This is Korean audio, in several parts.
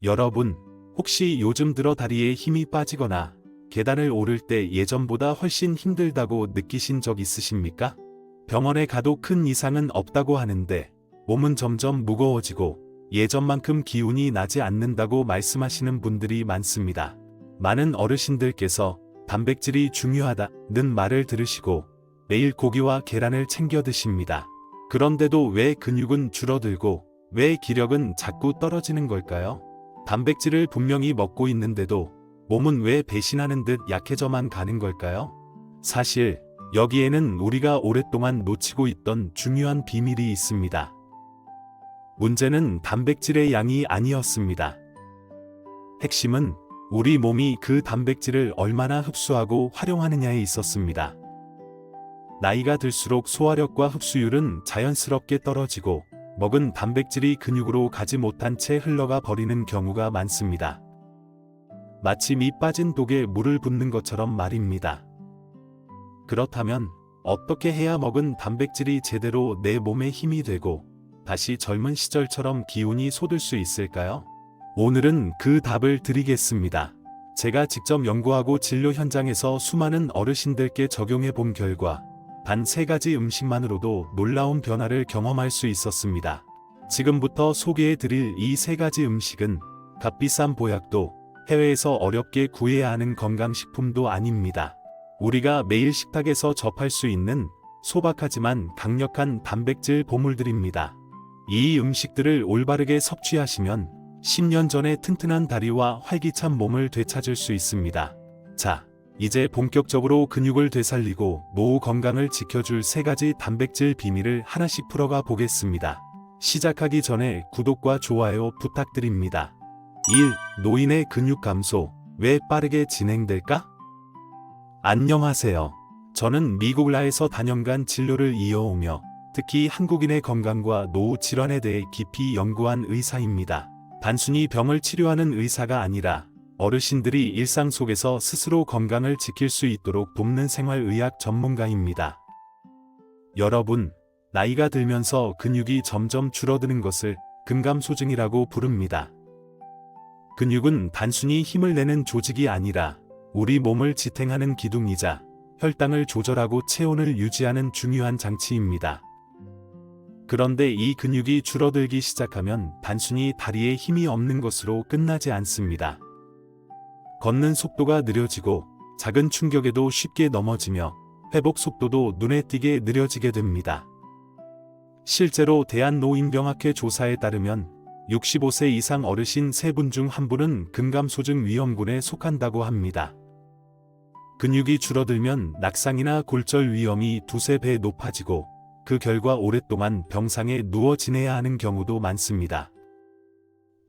여러분, 혹시 요즘 들어 다리에 힘이 빠지거나 계단을 오를 때 예전보다 훨씬 힘들다고 느끼신 적 있으십니까? 병원에 가도 큰 이상은 없다고 하는데 몸은 점점 무거워지고 예전만큼 기운이 나지 않는다고 말씀하시는 분들이 많습니다. 많은 어르신들께서 단백질이 중요하다는 말을 들으시고 매일 고기와 계란을 챙겨 드십니다. 그런데도 왜 근육은 줄어들고 왜 기력은 자꾸 떨어지는 걸까요? 단백질을 분명히 먹고 있는데도 몸은 왜 배신하는 듯 약해져만 가는 걸까요? 사실 여기에는 우리가 오랫동안 놓치고 있던 중요한 비밀이 있습니다. 문제는 단백질의 양이 아니었습니다. 핵심은 우리 몸이 그 단백질을 얼마나 흡수하고 활용하느냐에 있었습니다. 나이가 들수록 소화력과 흡수율은 자연스럽게 떨어지고 먹은 단백질이 근육으로 가지 못한 채 흘러가 버리는 경우가 많습니다. 마치 미 빠진 독에 물을 붓는 것처럼 말입니다. 그렇다면 어떻게 해야 먹은 단백질이 제대로 내 몸에 힘이 되고 다시 젊은 시절처럼 기운이 솟을 수 있을까요? 오늘은 그 답을 드리겠습니다. 제가 직접 연구하고 진료 현장에서 수많은 어르신들께 적용해 본 결과 단 3가지 음식만으로도 놀라운 변화를 경험할 수 있었습니다. 지금부터 소개해 드릴 이 3가지 음식은 값비싼 보약도 해외에서 어렵게 구해야 하는 건강식품도 아닙니다. 우리가 매일 식탁에서 접할 수 있는 소박하지만 강력한 단백질 보물들입니다. 이 음식들을 올바르게 섭취하시면 10년 전의 튼튼한 다리와 활기찬 몸을 되찾을 수 있습니다. 자, 이제 본격적으로 근육을 되살리고 노후 건강을 지켜줄 3가지 단백질 비밀을 하나씩 풀어가 보겠습니다. 시작하기 전에 구독과 좋아요 부탁드립니다. 1. 노인의 근육 감소, 왜 빠르게 진행될까? 안녕하세요. 저는 미국 라에서 다년간 진료를 이어오며 특히 한국인의 건강과 노후 질환에 대해 깊이 연구한 의사입니다. 단순히 병을 치료하는 의사가 아니라 어르신들이 일상 속에서 스스로 건강을 지킬 수 있도록 돕는 생활의학 전문가입니다. 여러분, 나이가 들면서 근육이 점점 줄어드는 것을 근감소증이라고 부릅니다. 근육은 단순히 힘을 내는 조직이 아니라 우리 몸을 지탱하는 기둥이자 혈당을 조절하고 체온을 유지하는 중요한 장치입니다. 그런데 이 근육이 줄어들기 시작하면 단순히 다리에 힘이 없는 것으로 끝나지 않습니다. 걷는 속도가 느려지고 작은 충격에도 쉽게 넘어지며 회복 속도도 눈에 띄게 느려지게 됩니다. 실제로 대한노인병학회 조사에 따르면 65세 이상 어르신 3분 중 1분은 근감소증 위험군에 속한다고 합니다. 근육이 줄어들면 낙상이나 골절 위험이 2~3배 높아지고 그 결과 오랫동안 병상에 누워 지내야 하는 경우도 많습니다.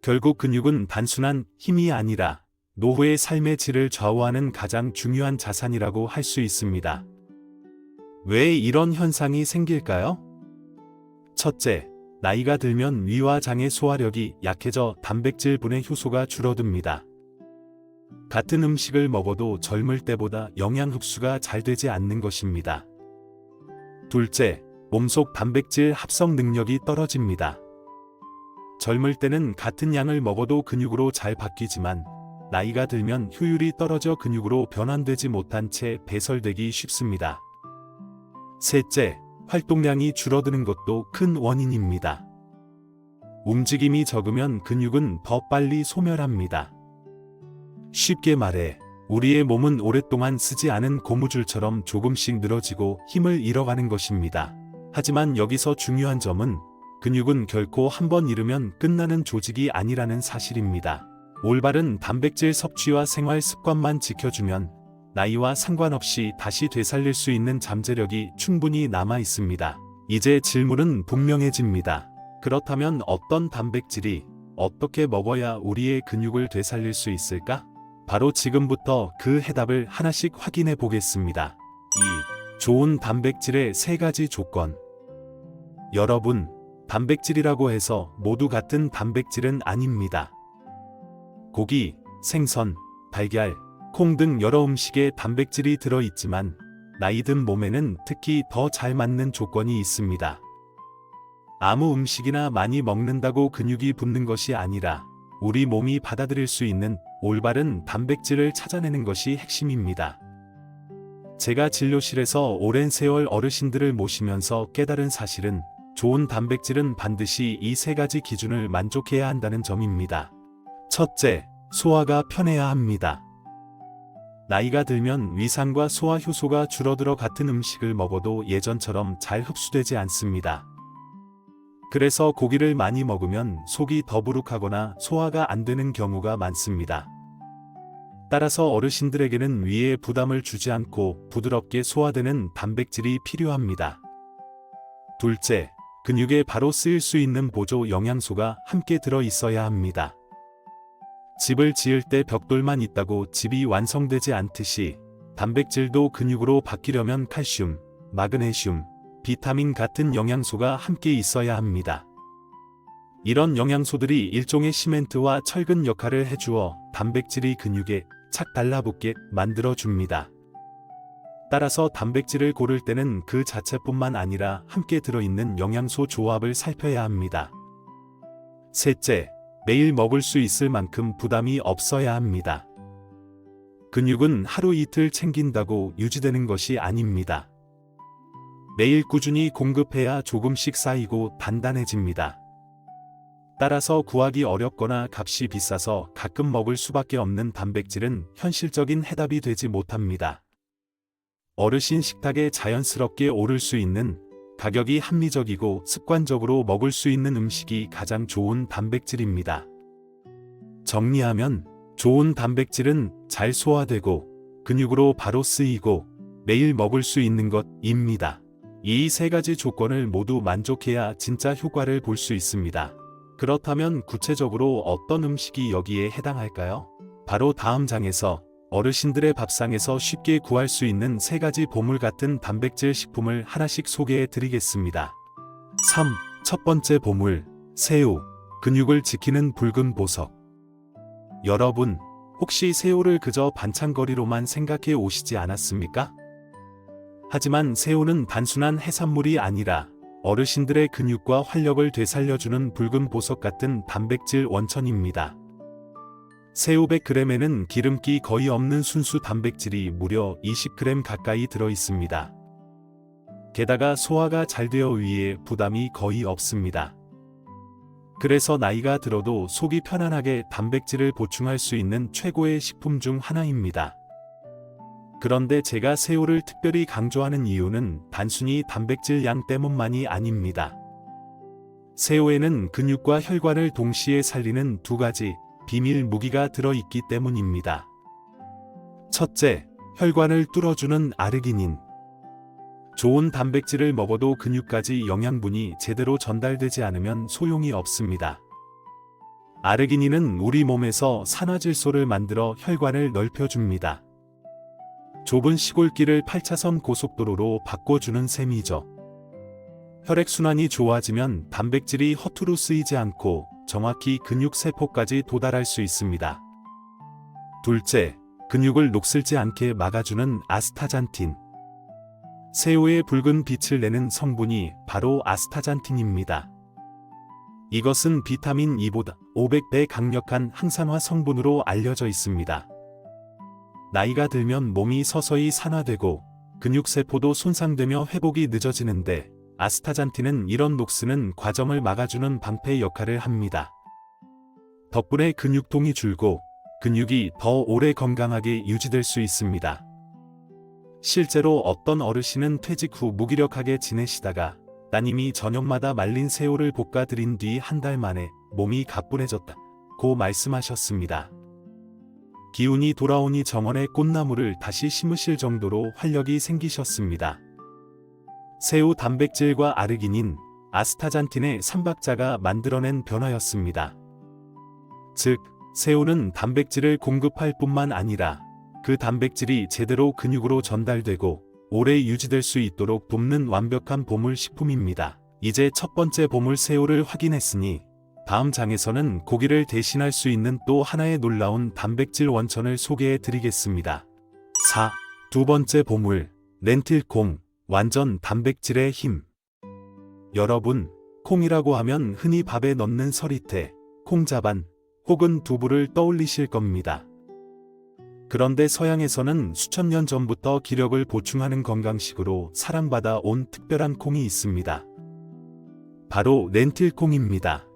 결국 근육은 단순한 힘이 아니라 노후의 삶의 질을 좌우하는 가장 중요한 자산이라고 할 수 있습니다. 왜 이런 현상이 생길까요? 첫째, 나이가 들면 위와 장의 소화력이 약해져 단백질 분해 효소가 줄어듭니다. 같은 음식을 먹어도 젊을 때보다 영양 흡수가 잘 되지 않는 것입니다. 둘째, 몸속 단백질 합성 능력이 떨어집니다. 젊을 때는 같은 양을 먹어도 근육으로 잘 바뀌지만 나이가 들면 효율이 떨어져 근육으로 변환되지 못한 채 배설되기 쉽습니다. 셋째, 활동량이 줄어드는 것도 큰 원인입니다. 움직임이 적으면 근육은 더 빨리 소멸합니다. 쉽게 말해, 우리의 몸은 오랫동안 쓰지 않은 고무줄처럼 조금씩 늘어지고 힘을 잃어가는 것입니다. 하지만 여기서 중요한 점은 근육은 결코 한번 잃으면 끝나는 조직이 아니라는 사실입니다. 올바른 단백질 섭취와 생활 습관만 지켜주면 나이와 상관없이 다시 되살릴 수 있는 잠재력이 충분히 남아 있습니다. 이제 질문은 분명해집니다. 그렇다면 어떤 단백질이 어떻게 먹어야 우리의 근육을 되살릴 수 있을까? 바로 지금부터 그 해답을 하나씩 확인해 보겠습니다. 2. 좋은 단백질의 3가지 조건. 여러분, 단백질이라고 해서 모두 같은 단백질은 아닙니다. 고기, 생선, 달걀, 콩 등 여러 음식에 단백질이 들어있지만 나이 든 몸에는 특히 더 잘 맞는 조건이 있습니다. 아무 음식이나 많이 먹는다고 근육이 붙는 것이 아니라 우리 몸이 받아들일 수 있는 올바른 단백질을 찾아내는 것이 핵심입니다. 제가 진료실에서 오랜 세월 어르신들을 모시면서 깨달은 사실은 좋은 단백질은 반드시 이 세 가지 기준을 만족해야 한다는 점입니다. 첫째, 소화가 편해야 합니다. 나이가 들면 위산과 소화 효소가 줄어들어 같은 음식을 먹어도 예전처럼 잘 흡수되지 않습니다. 그래서 고기를 많이 먹으면 속이 더부룩하거나 소화가 안 되는 경우가 많습니다. 따라서 어르신들에게는 위에 부담을 주지 않고 부드럽게 소화되는 단백질이 필요합니다. 둘째, 근육에 바로 쓰일 수 있는 보조 영양소가 함께 들어 있어야 합니다. 집을 지을 때 벽돌만 있다고 집이 완성되지 않듯이 단백질도 근육으로 바뀌려면 칼슘, 마그네슘, 비타민 같은 영양소가 함께 있어야 합니다. 이런 영양소들이 일종의 시멘트와 철근 역할을 해주어 단백질이 근육에 착 달라붙게 만들어줍니다. 따라서 단백질을 고를 때는 그 자체뿐만 아니라 함께 들어있는 영양소 조합을 살펴야 합니다. 셋째, 매일 먹을 수 있을 만큼 부담이 없어야 합니다. 근육은 하루 이틀 챙긴다고 유지되는 것이 아닙니다. 매일 꾸준히 공급해야 조금씩 쌓이고 단단해집니다. 따라서 구하기 어렵거나 값이 비싸서 가끔 먹을 수밖에 없는 단백질은 현실적인 해답이 되지 못합니다. 어르신 식탁에 자연스럽게 오를 수 있는 가격이 합리적이고 습관적으로 먹을 수 있는 음식이 가장 좋은 단백질입니다. 정리하면 좋은 단백질은 잘 소화되고 근육으로 바로 쓰이고 매일 먹을 수 있는 것입니다. 이 세 가지 조건을 모두 만족해야 진짜 효과를 볼 수 있습니다. 그렇다면 구체적으로 어떤 음식이 여기에 해당할까요? 바로 다음 장에서 어르신들의 밥상에서 쉽게 구할 수 있는 세 가지 보물 같은 단백질 식품을 하나씩 소개해 드리겠습니다. 3. 첫 번째 보물, 새우, 근육을 지키는 붉은 보석. 여러분, 혹시 새우를 그저 반찬거리로만 생각해 오시지 않았습니까? 하지만 새우는 단순한 해산물이 아니라 어르신들의 근육과 활력을 되살려주는 붉은 보석 같은 단백질 원천입니다. 새우 100g에는 기름기 거의 없는 순수 단백질이 무려 20g 가까이 들어 있습니다. 게다가 소화가 잘 되어 위에 부담이 거의 없습니다. 그래서 나이가 들어도 속이 편안하게 단백질을 보충할 수 있는 최고의 식품 중 하나입니다. 그런데 제가 새우를 특별히 강조하는 이유는 단순히 단백질 양 때문만이 아닙니다. 새우에는 근육과 혈관을 동시에 살리는 두 가지 비밀 무기가 들어있기 때문입니다. 첫째, 혈관을 뚫어주는 아르기닌. 좋은 단백질을 먹어도 근육까지 영양분이 제대로 전달되지 않으면 소용이 없습니다. 아르기닌은 우리 몸에서 산화질소를 만들어 혈관을 넓혀줍니다. 좁은 시골길을 8차선 고속도로로 바꿔주는 셈이죠. 혈액순환이 좋아지면 단백질이 허투루 쓰이지 않고 정확히 근육세포까지 도달할 수 있습니다. 둘째, 근육을 녹슬지 않게 막아주는 아스타잔틴. 새우의 붉은 빛을 내는 성분이 바로 아스타잔틴입니다. 이것은 비타민 E보다 500배 강력한 항산화 성분으로 알려져 있습니다. 나이가 들면 몸이 서서히 산화되고 근육세포도 손상되며 회복이 늦어지는데 아스타잔틴은 이런 녹쓰는 과정을 막아주는 방패 역할을 합니다. 덕분에 근육통이 줄고 근육이 더 오래 건강하게 유지될 수 있습니다. 실제로 어떤 어르신은 퇴직 후 무기력하게 지내시다가 따님이 저녁마다 말린 새우를 볶아 드린 뒤 한 달 만에 몸이 가뿐해졌다고 말씀하셨습니다. 기운이 돌아오니 정원에 꽃나무를 다시 심으실 정도로 활력이 생기셨습니다. 새우 단백질과 아르기닌, 아스타잔틴의 삼박자가 만들어낸 변화였습니다. 즉, 새우는 단백질을 공급할 뿐만 아니라 그 단백질이 제대로 근육으로 전달되고 오래 유지될 수 있도록 돕는 완벽한 보물 식품입니다. 이제 첫 번째 보물 새우를 확인했으니 다음 장에서는 고기를 대신할 수 있는 또 하나의 놀라운 단백질 원천을 소개해 드리겠습니다. 4. 두 번째 보물, 렌틸콩, 완전 단백질의 힘. 여러분, 콩이라고 하면 흔히 밥에 넣는 서리태, 콩자반 혹은 두부를 떠올리실 겁니다. 그런데 서양에서는 수천 년 전부터 기력을 보충하는 건강식으로 사랑받아 온 특별한 콩이 있습니다. 바로 렌틸콩입니다.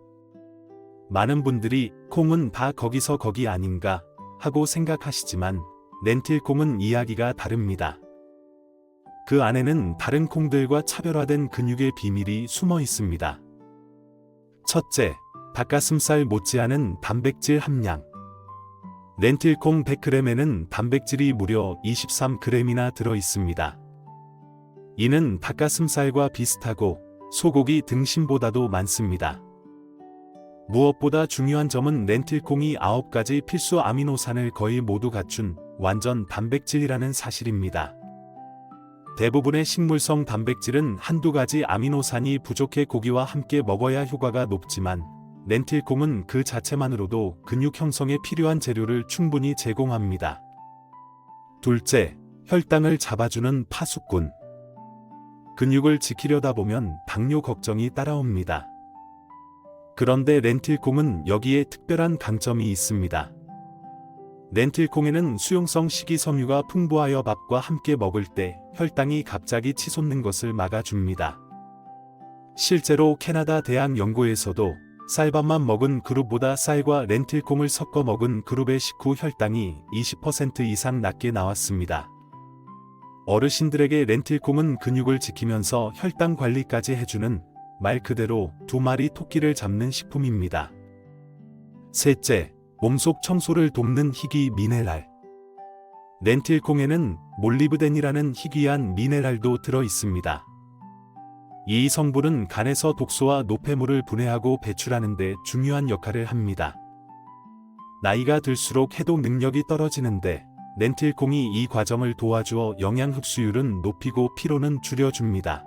많은 분들이 콩은 다 거기서 거기 아닌가 하고 생각하시지만 렌틸콩은 이야기가 다릅니다. 그 안에는 다른 콩들과 차별화된 근육의 비밀이 숨어 있습니다. 첫째, 닭가슴살 못지않은 단백질 함량. 렌틸콩 100g에는 단백질이 무려 23g이나 들어 있습니다. 이는 닭가슴살과 비슷하고 소고기 등심보다도 많습니다. 무엇보다 중요한 점은 렌틸콩이 9가지 필수 아미노산을 거의 모두 갖춘 완전 단백질이라는 사실입니다. 대부분의 식물성 단백질은 한두 가지 아미노산이 부족해 고기와 함께 먹어야 효과가 높지만 렌틸콩은 그 자체만으로도 근육 형성에 필요한 재료를 충분히 제공합니다. 둘째, 혈당을 잡아주는 파수꾼. 근육을 지키려다 보면 당뇨 걱정이 따라옵니다. 그런데 렌틸콩은 여기에 특별한 강점이 있습니다. 렌틸콩에는 수용성 식이섬유가 풍부하여 밥과 함께 먹을 때 혈당이 갑자기 치솟는 것을 막아줍니다. 실제로 캐나다 대학 연구에서도 쌀밥만 먹은 그룹보다 쌀과 렌틸콩을 섞어 먹은 그룹의 식후 혈당이 20% 이상 낮게 나왔습니다. 어르신들에게 렌틸콩은 근육을 지키면서 혈당 관리까지 해주는 말 그대로 두 마리 토끼를 잡는 식품입니다. 셋째, 몸속 청소를 돕는 희귀 미네랄. 렌틸콩에는 몰리브덴이라는 희귀한 미네랄도 들어 있습니다. 이 성분은 간에서 독소와 노폐물을 분해하고 배출하는 데 중요한 역할을 합니다. 나이가 들수록 해독 능력이 떨어지는데 렌틸콩이 이 과정을 도와주어 영양 흡수율은 높이고 피로는 줄여줍니다.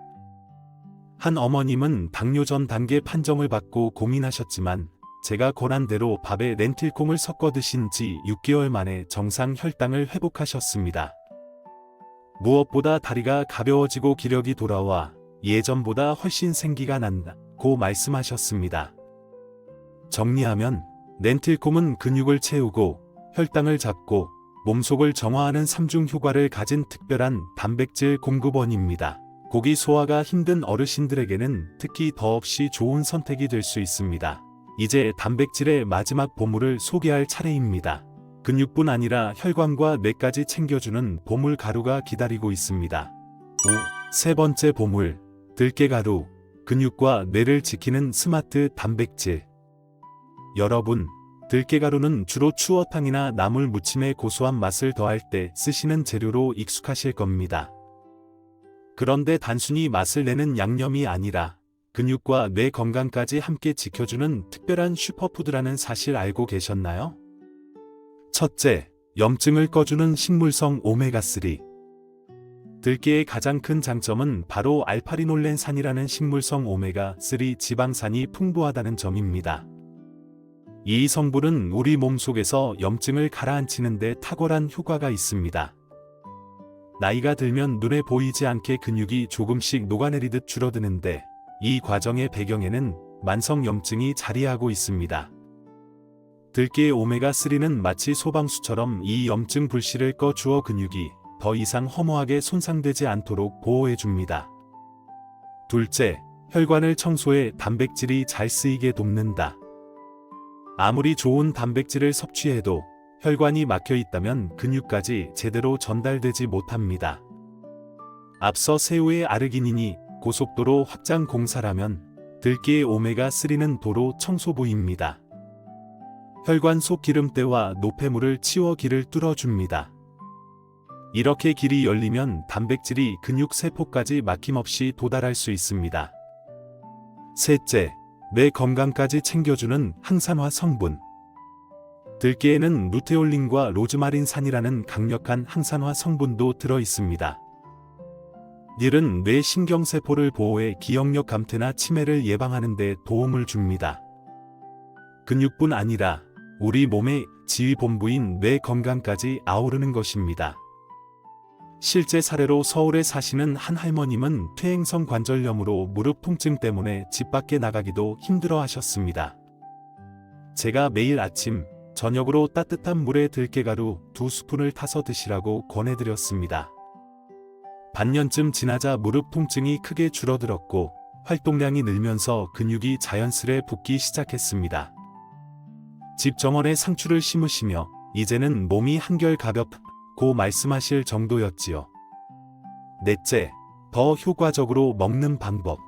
한 어머님은 당뇨 전 단계 판정을 받고 고민하셨지만 제가 권한대로 밥에 렌틸콩을 섞어 드신 지 6개월 만에 정상 혈당을 회복하셨습니다. 무엇보다 다리가 가벼워지고 기력이 돌아와 예전보다 훨씬 생기가 난다고 말씀하셨습니다. 정리하면 렌틸콩은 근육을 채우고 혈당을 잡고 몸속을 정화하는 3중 효과를 가진 특별한 단백질 공급원입니다. 고기 소화가 힘든 어르신들에게는 특히 더없이 좋은 선택이 될 수 있습니다. 이제 단백질의 마지막 보물을 소개할 차례입니다. 근육뿐 아니라 혈관과 뇌까지 챙겨주는 보물 가루가 기다리고 있습니다. 세 번째 보물, 들깨가루. 근육과 뇌를 지키는 스마트 단백질. 여러분, 들깨가루는 주로 추어탕이나 나물 무침에 고소한 맛을 더할 때 쓰시는 재료로 익숙하실 겁니다. 그런데 단순히 맛을 내는 양념이 아니라 근육과 뇌 건강까지 함께 지켜주는 특별한 슈퍼푸드라는 사실 알고 계셨나요? 첫째, 염증을 꺼주는 식물성 오메가3. 들깨의 가장 큰 장점은 바로 알파리놀렌산이라는 식물성 오메가3 지방산이 풍부하다는 점입니다. 이 성분은 우리 몸 속에서 염증을 가라앉히는 데 탁월한 효과가 있습니다. 나이가 들면 눈에 보이지 않게 근육이 조금씩 녹아내리듯 줄어드는데 이 과정의 배경에는 만성염증이 자리하고 있습니다. 들깨의 오메가3는 마치 소방수처럼 이 염증 불씨를 꺼주어 근육이 더 이상 허무하게 손상되지 않도록 보호해줍니다. 둘째, 혈관을 청소해 단백질이 잘 쓰이게 돕는다. 아무리 좋은 단백질을 섭취해도 혈관이 막혀 있다면 근육까지 제대로 전달되지 못합니다. 앞서 새우의 아르기닌이 고속도로 확장 공사라면 들깨의 오메가3는 도로 청소부입니다. 혈관 속 기름때와 노폐물을 치워 길을 뚫어줍니다. 이렇게 길이 열리면 단백질이 근육 세포까지 막힘없이 도달할 수 있습니다. 셋째, 뇌 건강까지 챙겨주는 항산화 성분. 들깨에는 루테올린과 로즈마린산이라는 강력한 항산화 성분도 들어 있습니다. 닐은 뇌 신경세포를 보호해 기억력 감퇴나 치매를 예방하는 데 도움을 줍니다. 근육뿐 아니라 우리 몸의 지휘본부인 뇌 건강까지 아우르는 것입니다. 실제 사례로 서울에 사시는 한 할머님은 퇴행성 관절염으로 무릎 통증 때문에 집 밖에 나가기도 힘들어 하셨습니다. 제가 매일 아침, 저녁으로 따뜻한 물에 들깨가루 2스푼을 타서 드시라고 권해드렸습니다. 반년쯤 지나자 무릎 통증이 크게 줄어들었고 활동량이 늘면서 근육이 자연스레 붙기 시작했습니다. 집 정원에 상추를 심으시며 이제는 몸이 한결 가볍고 말씀하실 정도였지요. 넷째, 더 효과적으로 먹는 방법.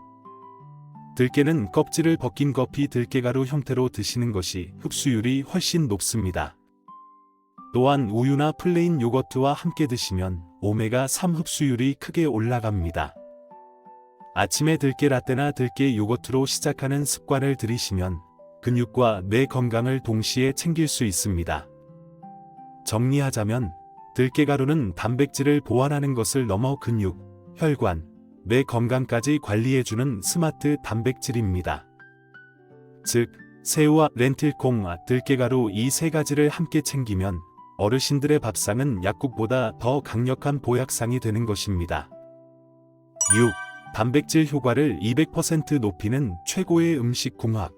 들깨는 껍질을 벗긴 거피 들깨가루 형태로 드시는 것이 흡수율이 훨씬 높습니다. 또한 우유나 플레인 요거트와 함께 드시면 오메가3 흡수율이 크게 올라갑니다. 아침에 들깨 라떼나 들깨 요거트로 시작하는 습관을 들이시면 근육과 뇌 건강을 동시에 챙길 수 있습니다. 정리하자면 들깨가루는 단백질을 보완하는 것을 넘어 근육, 혈관, 뇌 건강까지 관리해주는 스마트 단백질입니다. 즉, 새우와 렌틸콩, 들깨가루 이 세 가지를 함께 챙기면 어르신들의 밥상은 약국보다 더 강력한 보약상이 되는 것입니다. 6. 단백질 효과를 200% 높이는 최고의 음식 궁합.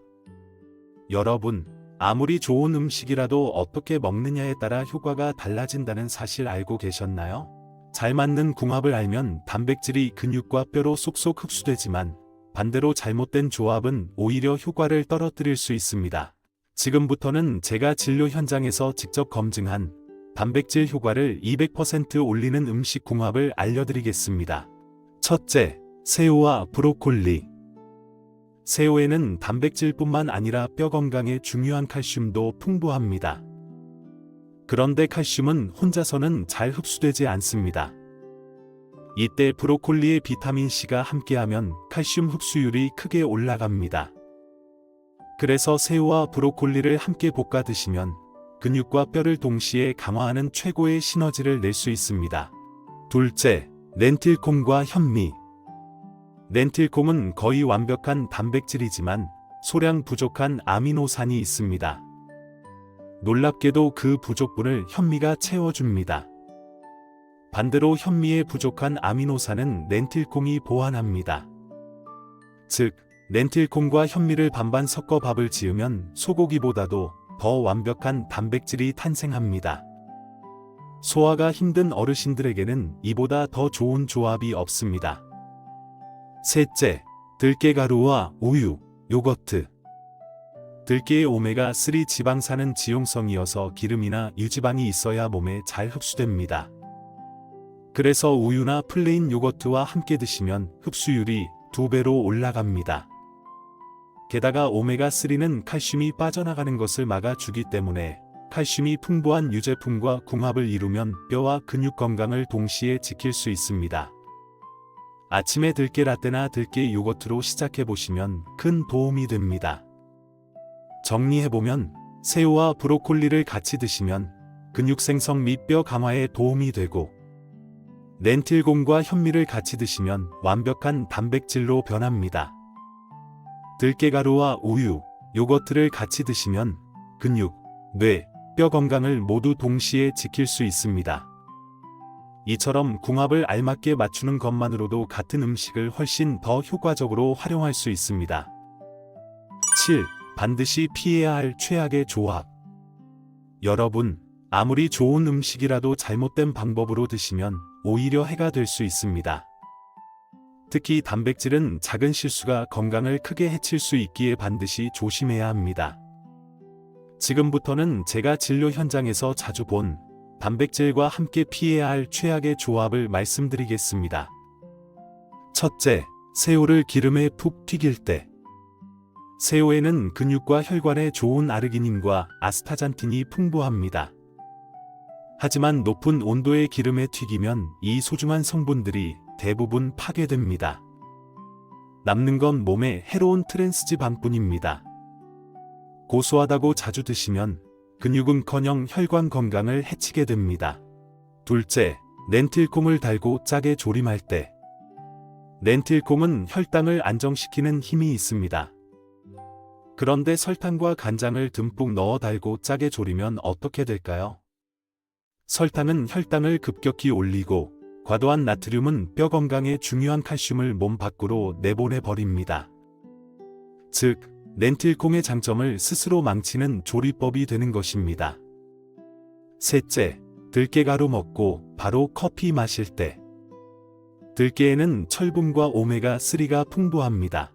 여러분, 아무리 좋은 음식이라도 어떻게 먹느냐에 따라 효과가 달라진다는 사실 알고 계셨나요? 잘 맞는 궁합을 알면 단백질이 근육과 뼈로 쏙쏙 흡수되지만 반대로 잘못된 조합은 오히려 효과를 떨어뜨릴 수 있습니다. 지금부터는 제가 진료 현장에서 직접 검증한 단백질 효과를 200% 올리는 음식 궁합을 알려드리겠습니다. 첫째, 새우와 브로콜리. 새우에는 단백질뿐만 아니라 뼈 건강에 중요한 칼슘도 풍부합니다. 그런데 칼슘은 혼자서는 잘 흡수되지 않습니다. 이때 브로콜리의 비타민C가 함께하면 칼슘 흡수율이 크게 올라갑니다. 그래서 새우와 브로콜리를 함께 볶아 드시면 근육과 뼈를 동시에 강화하는 최고의 시너지를 낼 수 있습니다. 둘째, 렌틸콩과 현미. 렌틸콩은 거의 완벽한 단백질이지만 소량 부족한 아미노산이 있습니다. 놀랍게도 그 부족분을 현미가 채워줍니다. 반대로 현미의 부족한 아미노산은 렌틸콩이 보완합니다. 즉, 렌틸콩과 현미를 반반 섞어 밥을 지으면 소고기보다도 더 완벽한 단백질이 탄생합니다. 소화가 힘든 어르신들에게는 이보다 더 좋은 조합이 없습니다. 셋째, 들깨가루와 우유, 요거트. 들깨의 오메가3 지방산은 지용성이어서 기름이나 유지방이 있어야 몸에 잘 흡수됩니다. 그래서 우유나 플레인 요거트와 함께 드시면 흡수율이 2배로 올라갑니다. 게다가 오메가3는 칼슘이 빠져나가는 것을 막아주기 때문에 칼슘이 풍부한 유제품과 궁합을 이루면 뼈와 근육 건강을 동시에 지킬 수 있습니다. 아침에 들깨 라떼나 들깨 요거트로 시작해보시면 큰 도움이 됩니다. 정리해보면 새우와 브로콜리를 같이 드시면 근육 생성 및 뼈 강화에 도움이 되고 렌틸콩과 현미를 같이 드시면 완벽한 단백질로 변합니다. 들깨가루와 우유, 요거트를 같이 드시면 근육, 뇌, 뼈 건강을 모두 동시에 지킬 수 있습니다. 이처럼 궁합을 알맞게 맞추는 것만으로도 같은 음식을 훨씬 더 효과적으로 활용할 수 있습니다. 7. 반드시 피해야 할 최악의 조합. 여러분, 아무리 좋은 음식이라도 잘못된 방법으로 드시면 오히려 해가 될 수 있습니다. 특히 단백질은 작은 실수가 건강을 크게 해칠 수 있기에 반드시 조심해야 합니다. 지금부터는 제가 진료 현장에서 자주 본 단백질과 함께 피해야 할 최악의 조합을 말씀드리겠습니다. 첫째, 새우를 기름에 푹 튀길 때. 새우에는 근육과 혈관에 좋은 아르기닌과 아스타잔틴이 풍부합니다. 하지만 높은 온도의 기름에 튀기면 이 소중한 성분들이 대부분 파괴됩니다. 남는 건 몸에 해로운 트랜스지방뿐입니다. 고소하다고 자주 드시면 근육은커녕 혈관 건강을 해치게 됩니다. 둘째, 렌틸콩을 달고 짜게 조림할 때. 렌틸콩은 혈당을 안정시키는 힘이 있습니다. 그런데 설탕과 간장을 듬뿍 넣어 달고 짜게 조리면 어떻게 될까요? 설탕은 혈당을 급격히 올리고 과도한 나트륨은 뼈 건강에 중요한 칼슘을 몸 밖으로 내보내 버립니다. 즉, 렌틸콩의 장점을 스스로 망치는 조리법이 되는 것입니다. 셋째, 들깨가루 먹고 바로 커피 마실 때. 들깨에는 철분과 오메가3가 풍부합니다.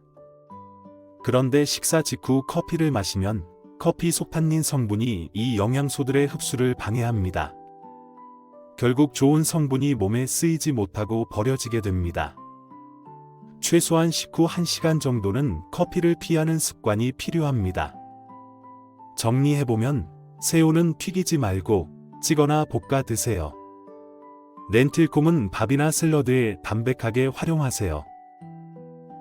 그런데 식사 직후 커피를 마시면 커피 속탄닌 성분이 이 영양소들의 흡수를 방해합니다. 결국 좋은 성분이 몸에 쓰이지 못하고 버려지게 됩니다. 최소한 식후 1시간 정도는 커피를 피하는 습관이 필요합니다. 정리해보면 새우는 튀기지 말고 찌거나 볶아 드세요. 렌틸콩은 밥이나 샐러드에 담백하게 활용하세요.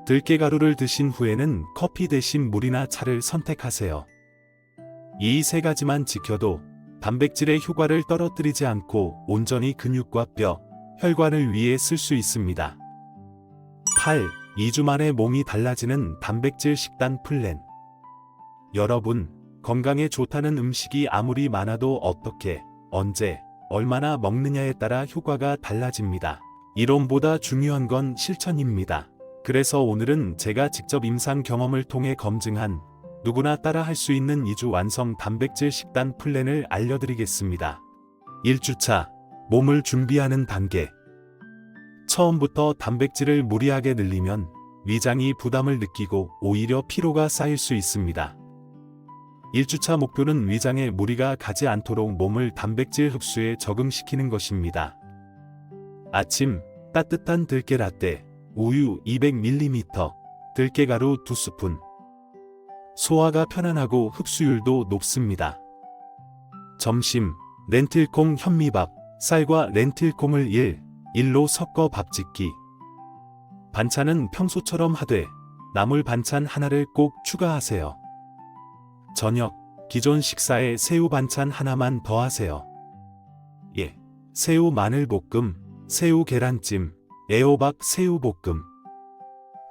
들깨가루를 드신 후에는 커피 대신 물이나 차를 선택하세요. 이 세 가지만 지켜도 단백질의 효과를 떨어뜨리지 않고 온전히 근육과 뼈, 혈관을 위해 쓸 수 있습니다. 8. 2주 만에 몸이 달라지는 단백질 식단 플랜. 여러분, 건강에 좋다는 음식이 아무리 많아도 어떻게, 언제, 얼마나 먹느냐에 따라 효과가 달라집니다. 이론보다 중요한 건 실천입니다. 그래서 오늘은 제가 직접 임상 경험을 통해 검증한 누구나 따라 할 수 있는 2주 완성 단백질 식단 플랜을 알려드리겠습니다. 1주차, 몸을 준비하는 단계. 처음부터 단백질을 무리하게 늘리면 위장이 부담을 느끼고 오히려 피로가 쌓일 수 있습니다. 1주차 목표는 위장에 무리가 가지 않도록 몸을 단백질 흡수에 적응시키는 것입니다. 아침, 따뜻한 들깨 라떼, 우유 200ml, 들깨가루 2스푼. 소화가 편안하고 흡수율도 높습니다. 점심, 렌틸콩 현미밥, 쌀과 렌틸콩을 1로 섞어 밥 짓기. 반찬은 평소처럼 하되 나물 반찬 하나를 꼭 추가하세요. 저녁, 기존 식사에 새우 반찬 하나만 더하세요. 새우 마늘볶음, 새우 계란찜, 애호박 새우볶음.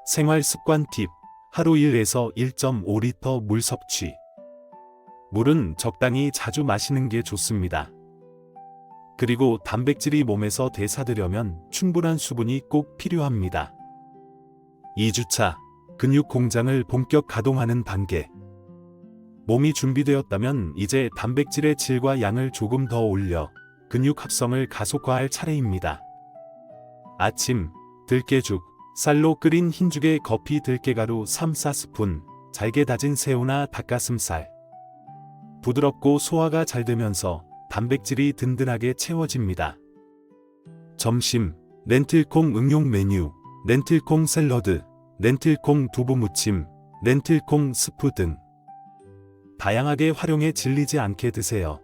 생활 습관 팁, 하루 1에서 1.5리터 물 섭취. 물은 적당히 자주 마시는 게 좋습니다. 그리고 단백질이 몸에서 대사되려면 충분한 수분이 꼭 필요합니다. 2주차, 근육 공장을 본격 가동하는 단계. 몸이 준비되었다면 이제 단백질의 질과 양을 조금 더 올려 근육 합성을 가속화할 차례입니다. 아침, 들깨죽, 쌀로 끓인 흰죽에 커피 들깨가루 3-4스푼, 잘게 다진 새우나 닭가슴살. 부드럽고 소화가 잘 되면서 단백질이 든든하게 채워집니다. 점심, 렌틸콩 응용 메뉴, 렌틸콩 샐러드, 렌틸콩 두부무침, 렌틸콩 스프 등. 다양하게 활용해 질리지 않게 드세요.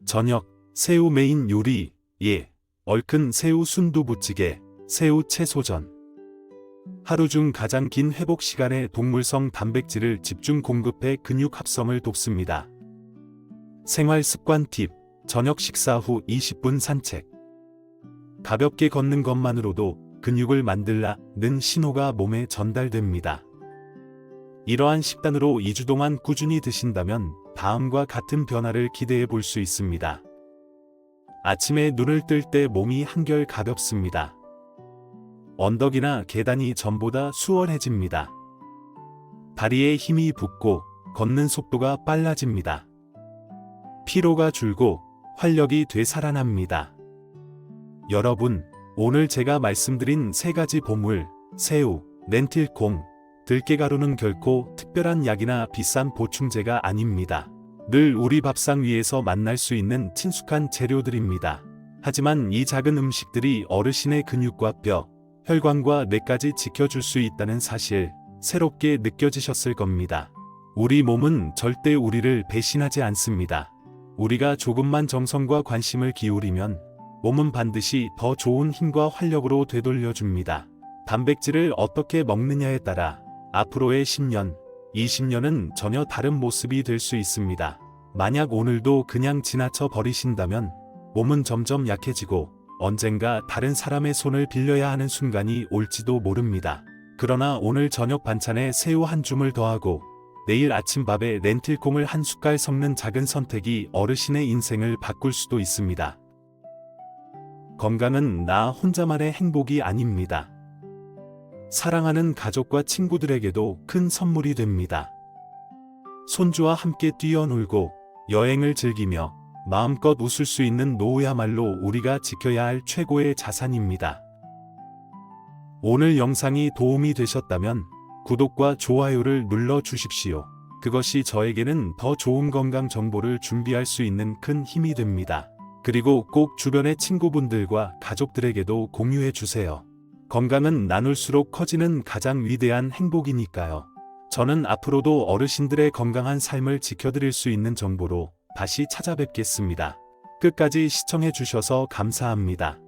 저녁, 새우 메인 요리, 얼큰 새우 순두부찌개, 새우 채소전. 하루 중 가장 긴 회복 시간에 동물성 단백질을 집중 공급해 근육 합성을 돕습니다. 생활 습관 팁, 저녁 식사 후 20분 산책. 가볍게 걷는 것만으로도 근육을 만들라는 신호가 몸에 전달됩니다. 이러한 식단으로 2주 동안 꾸준히 드신다면 다음과 같은 변화를 기대해 볼 수 있습니다. 아침에 눈을 뜰 때 몸이 한결 가볍습니다. 언덕이나 계단이 전보다 수월해집니다. 다리에 힘이 붙고 걷는 속도가 빨라집니다. 피로가 줄고 활력이 되살아납니다. 여러분, 오늘 제가 말씀드린 세 가지 보물, 새우, 렌틸콩, 들깨가루는 결코 특별한 약이나 비싼 보충제가 아닙니다. 늘 우리 밥상 위에서 만날 수 있는 친숙한 재료들입니다. 하지만 이 작은 음식들이 어르신의 근육과 뼈, 혈관과 뇌까지 지켜줄 수 있다는 사실, 새롭게 느껴지셨을 겁니다. 우리 몸은 절대 우리를 배신하지 않습니다. 우리가 조금만 정성과 관심을 기울이면 몸은 반드시 더 좋은 힘과 활력으로 되돌려줍니다. 단백질을 어떻게 먹느냐에 따라 앞으로의 10년, 20년은 전혀 다른 모습이 될 수 있습니다. 만약 오늘도 그냥 지나쳐 버리신다면 몸은 점점 약해지고 언젠가 다른 사람의 손을 빌려야 하는 순간이 올지도 모릅니다. 그러나 오늘 저녁 반찬에 새우 한 줌을 더하고 내일 아침밥에 렌틸콩을 한 숟갈 섞는 작은 선택이 어르신의 인생을 바꿀 수도 있습니다. 건강은 나 혼자만의 행복이 아닙니다. 사랑하는 가족과 친구들에게도 큰 선물이 됩니다. 손주와 함께 뛰어놀고 여행을 즐기며 마음껏 웃을 수 있는 노후야말로 우리가 지켜야 할 최고의 자산입니다. 오늘 영상이 도움이 되셨다면 구독과 좋아요를 눌러 주십시오. 그것이 저에게는 더 좋은 건강 정보를 준비할 수 있는 큰 힘이 됩니다. 그리고 꼭 주변의 친구분들과 가족들에게도 공유해 주세요. 건강은 나눌수록 커지는 가장 위대한 행복이니까요. 저는 앞으로도 어르신들의 건강한 삶을 지켜드릴 수 있는 정보로 다시 찾아뵙겠습니다. 끝까지 시청해 주셔서 감사합니다.